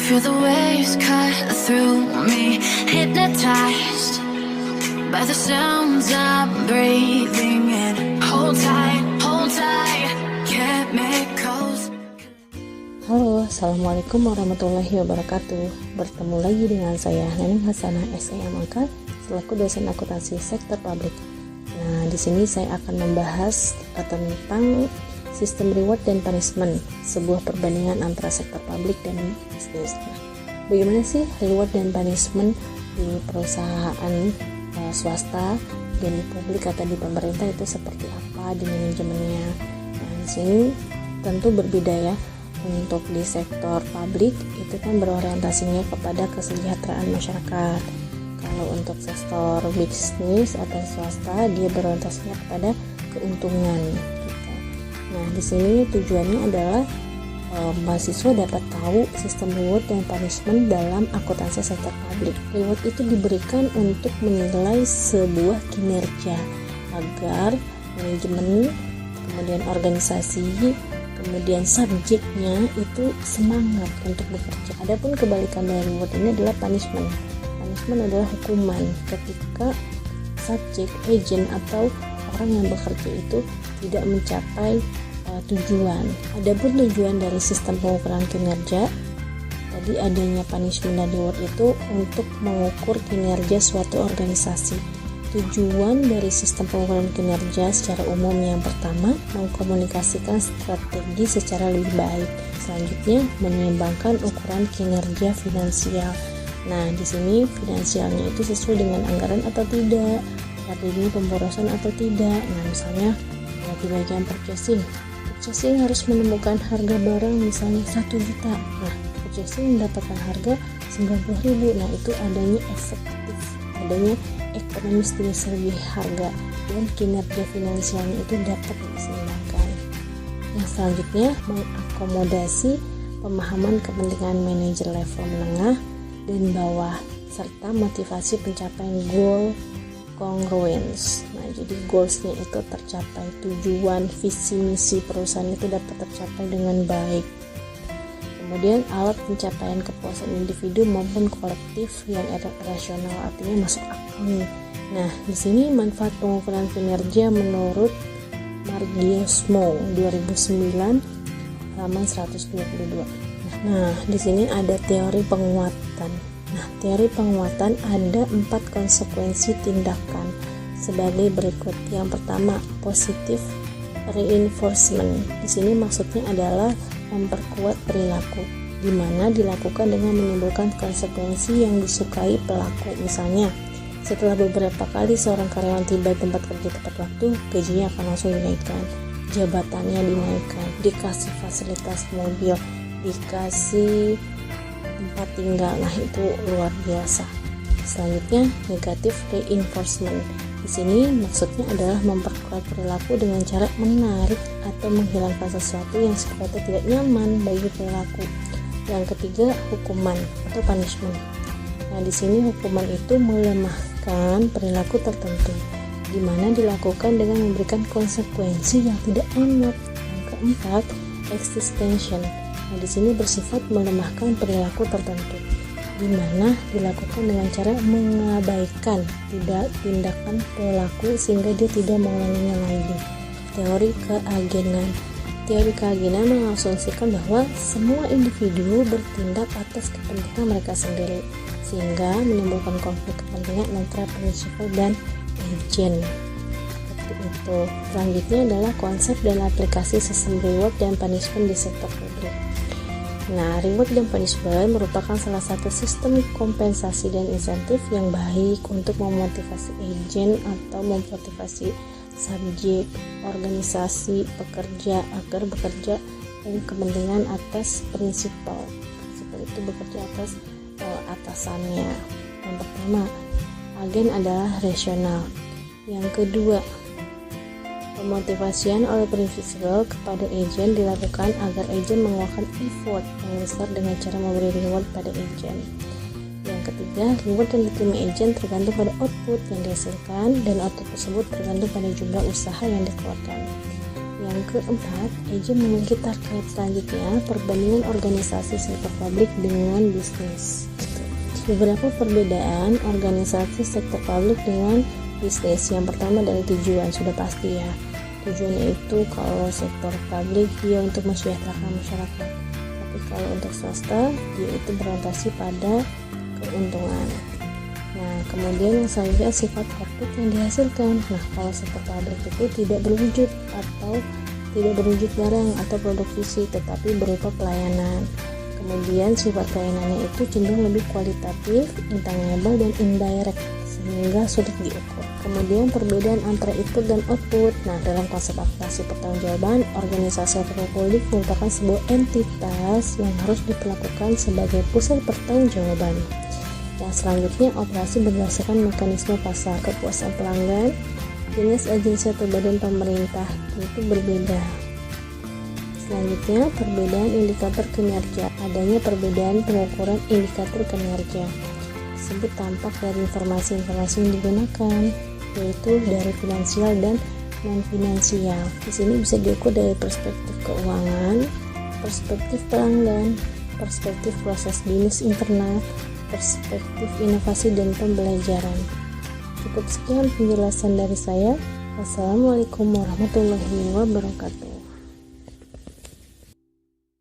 Feel the waves cut through me, hypnotized by the sounds I'm breathing in. Hold tight, chemicals. Halo, Assalamualaikum warahmatullahi wabarakatuh. Bertemu lagi dengan saya Neneng Hasanah SEM Angkat selaku dosen akuntansi sektor publik. Nah, di sini saya akan membahas tentang sistem reward dan punishment, sebuah perbandingan antara sektor publik dan bisnis. Nah, bagaimana sih reward dan punishment di perusahaan swasta dan di publik atau di pemerintah itu seperti apa di manajemennya? Nah, di sini tentu berbeda ya. Untuk di sektor publik itu kan berorientasinya kepada kesejahteraan masyarakat. Kalau untuk sektor bisnis atau swasta dia berorientasinya kepada keuntungan. Nah, di sini tujuannya adalah mahasiswa dapat tahu sistem reward dan punishment dalam akuntansi sektor publik. Reward itu diberikan untuk menilai sebuah kinerja agar manajemen, kemudian organisasi, kemudian subjeknya itu semangat untuk bekerja. Adapun kebalikan dari reward ini adalah punishment. Punishment adalah hukuman ketika subjek, agent atau orang yang bekerja itu tidak mencapai tujuan. Adapun tujuan dari sistem pengukuran kinerja tadi adanya punishment dan reward itu untuk mengukur kinerja suatu organisasi. Tujuan dari sistem pengukuran kinerja secara umum yang pertama mengkomunikasikan strategi secara lebih baik. Selanjutnya menyeimbangkan ukuran kinerja finansial. Nah, di sini finansialnya itu sesuai dengan anggaran atau tidak, strategi pemborosan atau tidak. Nah, misalnya di bagian purchasing harus menemukan harga barang misalnya 1 juta. Nah, purchasing mendapatkan harga 90.000. Nah, itu adanya efektif, adanya ekonomis dari segi harga dan kinerja finansialnya itu dapat diseimbangkan. Yang selanjutnya mengakomodasi pemahaman kepentingan manajer level menengah dan bawah serta motivasi pencapaian goal congruence. Nah, jadi goalsnya itu tercapai, tujuan visi misi perusahaan itu dapat tercapai dengan baik. Kemudian alat pencapaian kepuasan individu maupun kolektif yang rasional, artinya masuk akal nih. Nah, di sini manfaat pengukuran kinerja menurut Margiosmo 2009 halaman 122. Nah, di sini ada teori penguatan. Nah, teori penguatan ada 4 konsekuensi tindakan sebagai berikut. Yang pertama, positive reinforcement. Di sini maksudnya adalah memperkuat perilaku, di mana dilakukan dengan menimbulkan konsekuensi yang disukai pelaku. Misalnya, setelah beberapa kali seorang karyawan tiba di tempat kerja tepat waktu, gajinya akan langsung dinaikkan, jabatannya dinaikkan, dikasih fasilitas mobil, dikasih tempat tinggal. Nah, itu luar biasa. Selanjutnya, negative reinforcement. Di sini maksudnya adalah memperkuat perilaku dengan cara menarik atau menghilangkan sesuatu yang sifatnya tidak nyaman bagi perilaku. Yang ketiga, hukuman atau punishment. Nah, di sini hukuman itu melemahkan perilaku tertentu, di mana dilakukan dengan memberikan konsekuensi yang tidak enak. Yang keempat, existential. Nah, di sini bersifat melemahkan perilaku tertentu, di mana dilakukan dengan cara mengabaikan tindakan pelaku sehingga dia tidak mengulanginya lagi. Teori keagenan. Teori keagenan mengasumsikan bahwa semua individu bertindak atas kepentingan mereka sendiri, sehingga menimbulkan konflik kepentingan antara prinsipal dan agent. Itu. Selanjutnya adalah konsep dan aplikasi sistem reward dan punishment di sektor publik. Nah, reward dan punishment merupakan salah satu sistem kompensasi dan insentif yang baik untuk memotivasi agent atau memotivasi subjek, organisasi, pekerja agar bekerja dengan kepentingan atas prinsipal. Prinsipal itu bekerja atas atasannya. Yang pertama, agen adalah rasional. Yang kedua, pemotivasian oleh prinsipal kepada agent dilakukan agar agent mengeluarkan effort yang besar dengan cara memberi reward pada agent. Yang ketiga, reward yang diterima agent tergantung pada output yang dihasilkan dan output tersebut tergantung pada jumlah usaha yang dikeluarkan. Yang keempat, agent memiliki target. Selanjutnya, perbandingan organisasi sektor publik dengan bisnis. Beberapa perbedaan organisasi sektor publik dengan bisnis. Yang pertama dari tujuan, sudah pasti ya. Tujuannya itu kalau sektor publik dia untuk mensejahterakan masyarakat. Tapi kalau untuk swasta, dia itu berorientasi pada keuntungan. Nah, kemudian yang selanjutnya sifat output yang dihasilkan. Nah, kalau sektor publik itu tidak berwujud barang atau produk fisik, tetapi berupa pelayanan. Kemudian sifat pelayanannya itu cenderung lebih kualitatif, intangible, dan indirect, sehingga sulit diukur. Kemudian perbedaan antara input dan output. Nah, dalam konsep aplikasi pertanggungjawaban, organisasi atau publik merupakan sebuah entitas yang harus diperlakukan sebagai pusat pertanggungjawaban. Yang selanjutnya, operasi berdasarkan mekanisme pasar. Kepuasan pelanggan, jenis agensi atau badan pemerintah itu berbeda. Selanjutnya, perbedaan indikator kinerja. Adanya perbedaan pengukuran indikator kinerja tersebut tampak dari informasi-informasi yang digunakan, yaitu dari finansial dan non-finansial. Di sini bisa diukur dari perspektif keuangan, perspektif pelanggan, perspektif proses bisnis internal, perspektif inovasi dan pembelajaran. Cukup sekian penjelasan dari saya. Wassalamualaikum warahmatullahi wabarakatuh.